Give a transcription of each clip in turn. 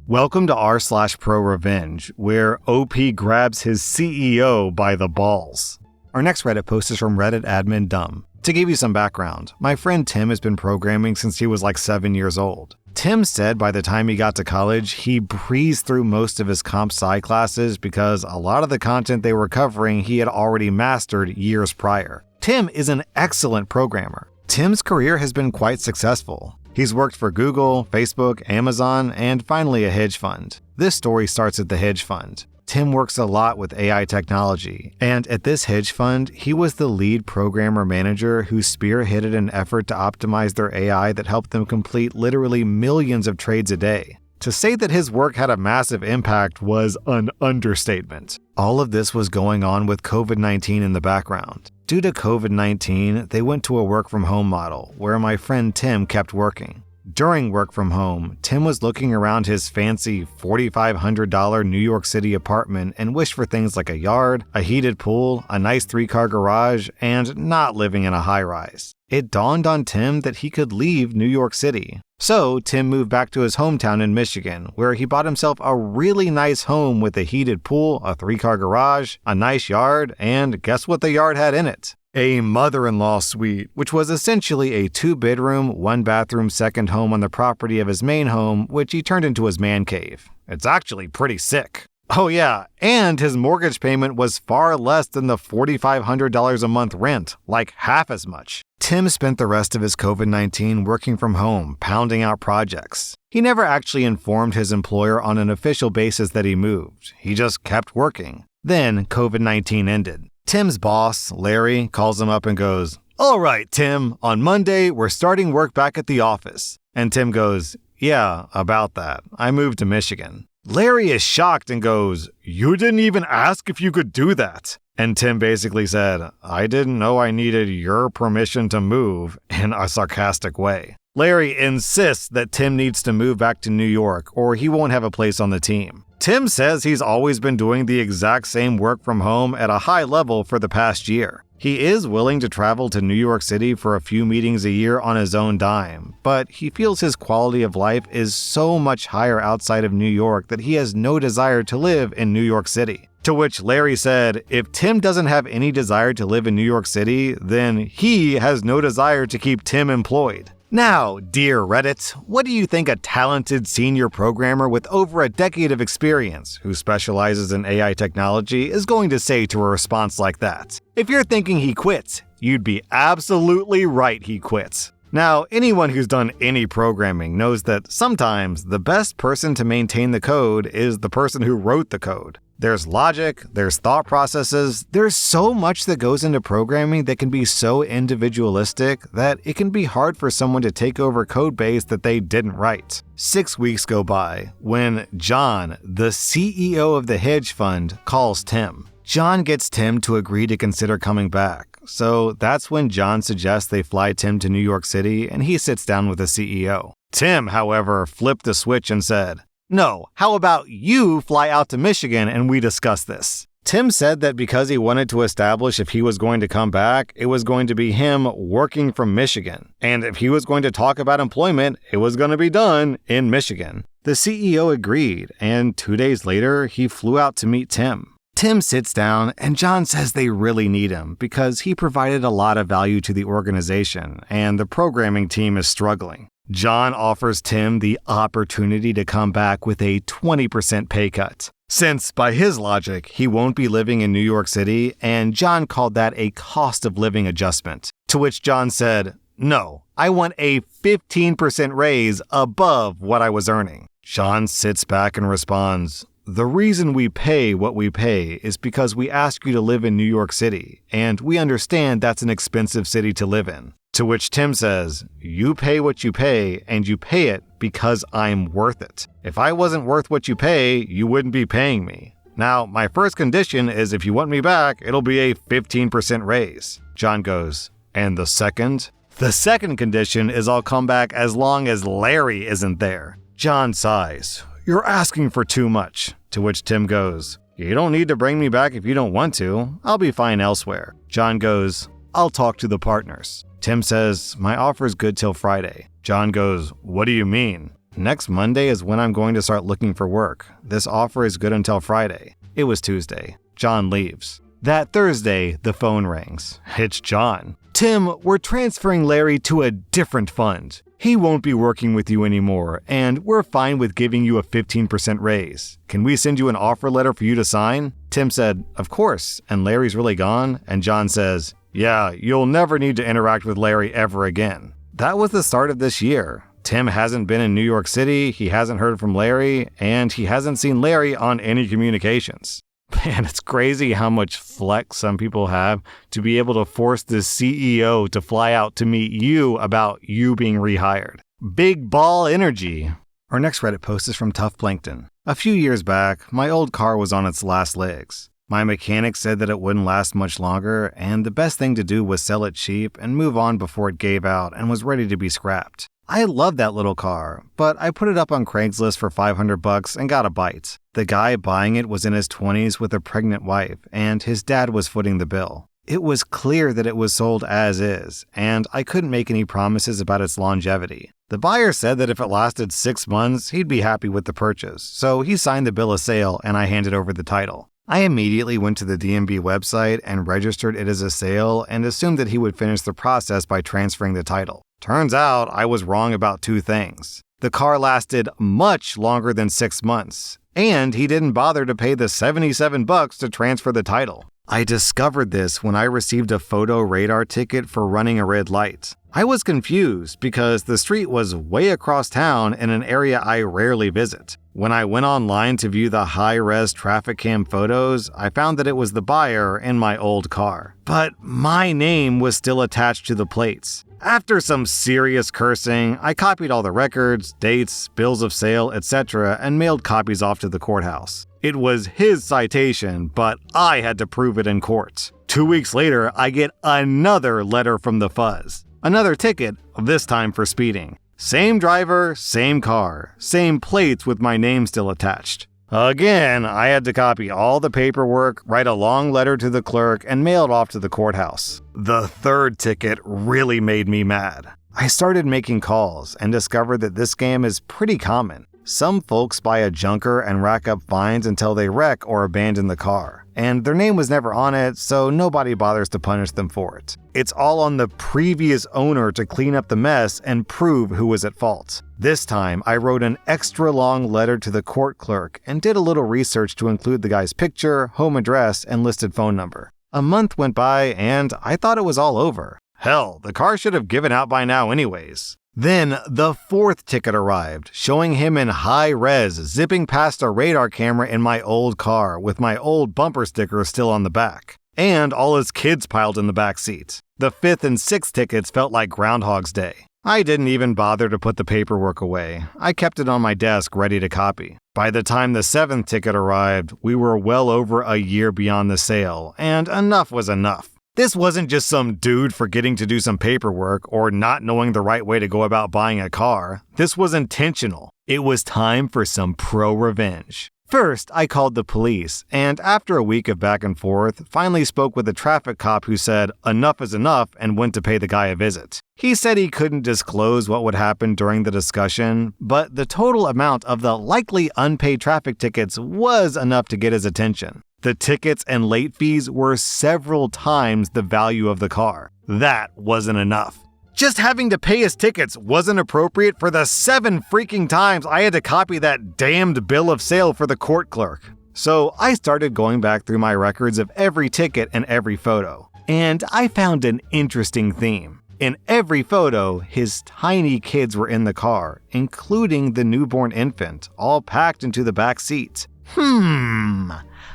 Welcome to rSlash Prorevenge, where OP grabs his CEO by the balls. Our next Reddit post is from Reddit admin Dumb. To give you some background, my friend Tim has been programming since he was like 7 years old. Tim said by the time he got to college, he breezed through most of his comp sci classes because a lot of the content they were covering he had already mastered years prior. Tim is an excellent programmer. Tim's career has been quite successful. He's worked for Google, Facebook, Amazon, and finally a hedge fund. This story starts at the hedge fund. Tim works a lot with AI technology, and at this hedge fund, he was the lead programmer manager who spearheaded an effort to optimize their AI that helped them complete literally millions of trades a day. To say that his work had a massive impact was an understatement. All of this was going on with COVID-19 in the background. Due to COVID-19, they went to a work-from-home model, where my friend Tim kept working. During work from home, Tim was looking around his fancy $4,500 New York City apartment and wished for things like a yard, a heated pool, a nice 3-car garage, and not living in a high-rise. It dawned on Tim that he could leave New York City. So Tim moved back to his hometown in Michigan, where he bought himself a really nice home with a heated pool, a 3-car garage, a nice yard, and guess what the yard had in it? A mother-in-law suite, which was essentially a 2-bedroom, 1-bathroom second home on the property of his main home, which he turned into his man cave. It's actually pretty sick. Oh yeah, and his mortgage payment was far less than the $4,500 a month rent, like half as much. Tim spent the rest of his COVID-19 working from home, pounding out projects. He never actually informed his employer on an official basis that he moved. He just kept working. Then COVID-19 ended. Tim's boss, Larry, calls him up and goes, "All right, Tim, on Monday, we're starting work back at the office." And Tim goes, "Yeah, about that. I moved to Michigan." Larry is shocked and goes, "You didn't even ask if you could do that." And Tim basically said, "I didn't know I needed your permission to move," in a sarcastic way. Larry insists that Tim needs to move back to New York or he won't have a place on the team. Tim says he's always been doing the exact same work from home at a high level for the past year. He is willing to travel to New York City for a few meetings a year on his own dime, but he feels his quality of life is so much higher outside of New York that he has no desire to live in New York City. To which Larry said, if Tim doesn't have any desire to live in New York City, then he has no desire to keep Tim employed. Now, dear Reddit, what do you think a talented senior programmer with over a decade of experience, who specializes in AI technology, is going to say to a response like that? If you're thinking he quits, you'd be absolutely right he quits. Now, anyone who's done any programming knows that sometimes the best person to maintain the code is the person who wrote the code. There's logic, there's thought processes, there's so much that goes into programming that can be so individualistic that it can be hard for someone to take over code base that they didn't write. 6 weeks go by when John, the CEO of the hedge fund, calls Tim. John gets Tim to agree to consider coming back. So that's when John suggests they fly Tim to New York City and he sits down with the CEO. Tim, however, flipped the switch and said, "No, how about you fly out to Michigan and we discuss this?" Tim said that because he wanted to establish if he was going to come back, it was going to be him working from Michigan. And if he was going to talk about employment, it was going to be done in Michigan. The CEO agreed, and 2 days later, he flew out to meet Tim. Tim sits down, and John says they really need him because he provided a lot of value to the organization, and the programming team is struggling. John offers Tim the opportunity to come back with a 20% pay cut. Since, by his logic, he won't be living in New York City, and John called that a cost of living adjustment. To which John said, "No, I want a 15% raise above what I was earning." John sits back and responds, "The reason we pay what we pay is because we ask you to live in New York City, and we understand that's an expensive city to live in." To which Tim says, "You pay what you pay, and you pay it because I'm worth it. If I wasn't worth what you pay, you wouldn't be paying me. Now, my first condition is if you want me back, it'll be a 15% raise." John goes, "And the second?" "The second condition is I'll come back as long as Larry isn't there." John sighs, "You're asking for too much." To which Tim goes, "You don't need to bring me back if you don't want to. I'll be fine elsewhere." John goes, "I'll talk to the partners." Tim says, "My offer's good till Friday." John goes, "What do you mean?" next Monday is when I'm going to start looking for work. This offer is good until Friday. It was Tuesday. John leaves. That Thursday, the phone rings. It's John. Tim, we're transferring Larry to a different fund. He won't be working with you anymore, and we're fine with giving you a 15% raise. Can we send you an offer letter for you to sign? Tim said, of course, and Larry's really gone? And John says, yeah, you'll never need to interact with Larry ever again. That was the start of this year. Tim hasn't been in New York City, he hasn't heard from Larry, and he hasn't seen Larry on any communications. Man, it's crazy how much flex some people have to be able to force the CEO to fly out to meet you about you being rehired. Big ball energy. Our next Reddit post is from Tough Plankton. A few years back, my old car was on its last legs. My mechanic said that it wouldn't last much longer, and the best thing to do was sell it cheap and move on before it gave out and was ready to be scrapped. I loved that little car, but I put it up on Craigslist for $500 and got a bite. The guy buying it was in his 20s with a pregnant wife, and his dad was footing the bill. It was clear that it was sold as is, and I couldn't make any promises about its longevity. The buyer said that if it lasted 6 months, he'd be happy with the purchase, so he signed the bill of sale and I handed over the title. I immediately went to the DMV website and registered it as a sale and assumed that he would finish the process by transferring the title. Turns out I was wrong about 2 things. The car lasted much longer than 6 months, and he didn't bother to pay the $77 to transfer the title. I discovered this when I received a photo radar ticket for running a red light. I was confused because the street was way across town in an area I rarely visit. When I went online to view the high-res traffic cam photos, I found that it was the buyer in my old car. But my name was still attached to the plates. After some serious cursing, I copied all the records, dates, bills of sale, etc., and mailed copies off to the courthouse. It was his citation, but I had to prove it in court. 2 weeks later, I get another letter from the fuzz. Another ticket, this time for speeding. Same driver, same car, same plates with my name still attached. Again, I had to copy all the paperwork, write a long letter to the clerk, and mail it off to the courthouse. The third ticket really made me mad. I started making calls and discovered that this scam is pretty common. Some folks buy a junker and rack up fines until they wreck or abandon the car, and their name was never on it, so nobody bothers to punish them for it. It's all on the previous owner to clean up the mess and prove who was at fault. This time, I wrote an extra long letter to the court clerk and did a little research to include the guy's picture, home address, and listed phone number. A month went by and I thought it was all over. Hell, the car should have given out by now anyways. Then the fourth ticket arrived, showing him in high res zipping past a radar camera in my old car with my old bumper sticker still on the back, and all his kids piled in the back seat. The fifth and sixth tickets felt like Groundhog's Day. I didn't even bother to put the paperwork away. I kept it on my desk ready to copy. By the time the seventh ticket arrived, we were well over a year beyond the sale, and enough was enough. This wasn't just some dude forgetting to do some paperwork or not knowing the right way to go about buying a car. This was intentional. It was time for some pro-revenge. First, I called the police, and after a week of back and forth, finally spoke with a traffic cop who said enough is enough and went to pay the guy a visit. He said he couldn't disclose what would happen during the discussion, but the total amount of the likely unpaid traffic tickets was enough to get his attention. The tickets and late fees were several times the value of the car. That wasn't enough. Just having to pay his tickets wasn't appropriate for the 7 freaking times I had to copy that damned bill of sale for the court clerk. So I started going back through my records of every ticket and every photo. And I found an interesting theme. In every photo, his tiny kids were in the car, including the newborn infant, all packed into the back seat.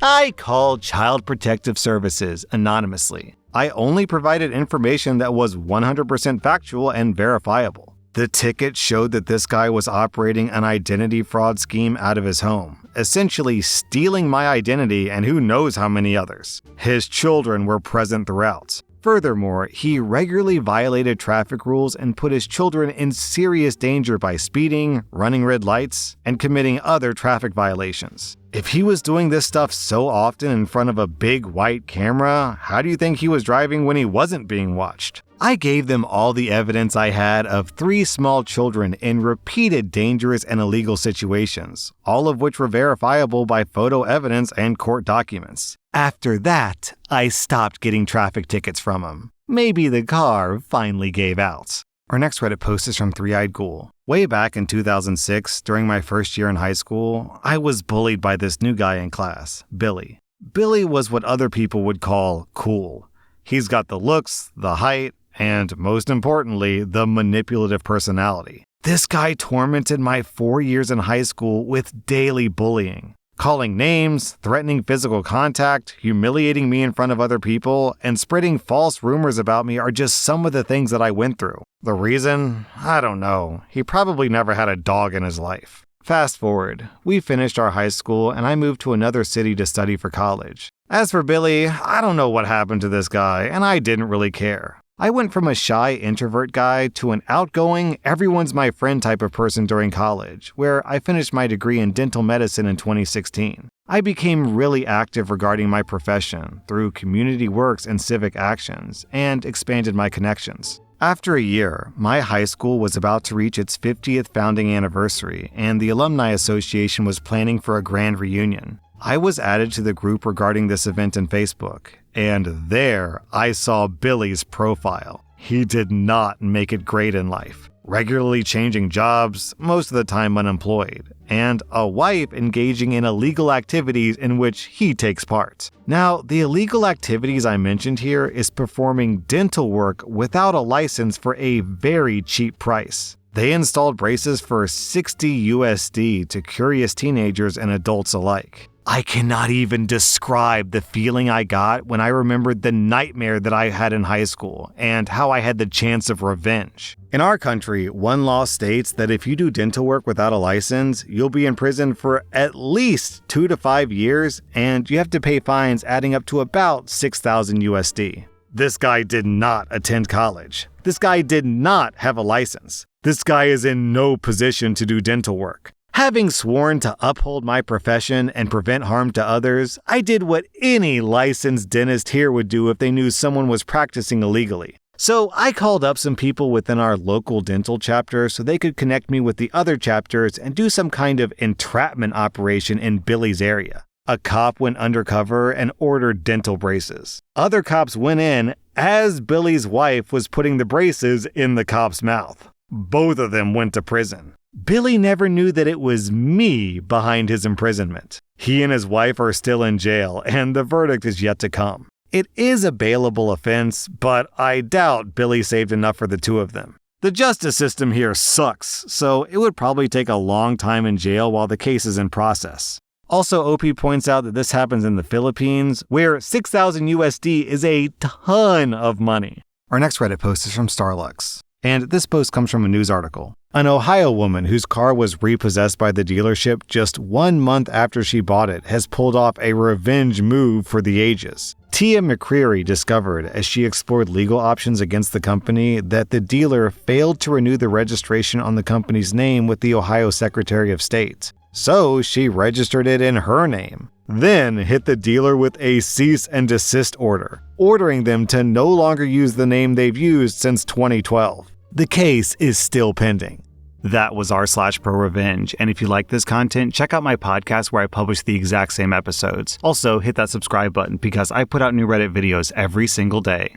I called Child Protective Services anonymously. I only provided information that was 100% factual and verifiable. The ticket showed that this guy was operating an identity fraud scheme out of his home, essentially stealing my identity and who knows how many others. His children were present throughout. Furthermore, he regularly violated traffic rules and put his children in serious danger by speeding, running red lights, and committing other traffic violations. If he was doing this stuff so often in front of a big white camera, how do you think he was driving when he wasn't being watched? I gave them all the evidence I had of 3 small children in repeated dangerous and illegal situations, all of which were verifiable by photo evidence and court documents. After that, I stopped getting traffic tickets from them. Maybe the car finally gave out. Our next Reddit post is from Three-Eyed Ghoul. Way back in 2006, during my first year in high school, I was bullied by this new guy in class, Billy. Billy was what other people would call cool. He's got the looks, the height, and most importantly, the manipulative personality. This guy tormented my 4 years in high school with daily bullying. Calling names, threatening physical contact, humiliating me in front of other people, and spreading false rumors about me are just some of the things that I went through. The reason? I don't know. He probably never had a dog in his life. Fast forward, we finished our high school and I moved to another city to study for college. As for Billy, I don't know what happened to this guy, and I didn't really care. I went from a shy introvert guy to an outgoing, everyone's my friend type of person during college, where I finished my degree in dental medicine in 2016. I became really active regarding my profession through community works and civic actions, and expanded my connections. After a year, my high school was about to reach its 50th founding anniversary, and the Alumni Association was planning for a grand reunion. I was added to the group regarding this event in Facebook, and there I saw Billy's profile. He did not make it great in life, regularly changing jobs, most of the time unemployed, and a wife engaging in illegal activities in which he takes part. Now, the illegal activities I mentioned here is performing dental work without a license for a very cheap price. They installed braces for $60 USD to curious teenagers and adults alike. I cannot even describe the feeling I got when I remembered the nightmare that I had in high school and how I had the chance of revenge. In our country, one law states that if you do dental work without a license, you'll be in prison for at least 2 to 5 years, and you have to pay fines adding up to about 6,000 USD. This guy did not attend college. This guy did not have a license. This guy is in no position to do dental work. Having sworn to uphold my profession and prevent harm to others, I did what any licensed dentist here would do if they knew someone was practicing illegally. So I called up some people within our local dental chapter so they could connect me with the other chapters and do some kind of entrapment operation in Billy's area. A cop went undercover and ordered dental braces. Other cops went in as Billy's wife was putting the braces in the cop's mouth. Both of them went to prison. Billy never knew that it was me behind his imprisonment. He and his wife are still in jail, and the verdict is yet to come. It is a bailable offense, but I doubt Billy saved enough for the two of them. The justice system here sucks, so it would probably take a long time in jail while the case is in process. Also, OP points out that this happens in the Philippines, where 6,000 USD is a ton of money. Our next Reddit post is from Starlux, and this post comes from a news article. An Ohio woman whose car was repossessed by the dealership just 1 month after she bought it has pulled off a revenge move for the ages. Tia McCreary discovered, as she explored legal options against the company, that the dealer failed to renew the registration on the company's name with the Ohio Secretary of State. So she registered it in her name, then hit the dealer with a cease and desist order, ordering them to no longer use the name they've used since 2012. The case is still pending. That was rSlash_Prorevenge, and if you like this content, check out my podcast where I publish the exact same episodes. Also, hit that subscribe button because I put out new Reddit videos every single day.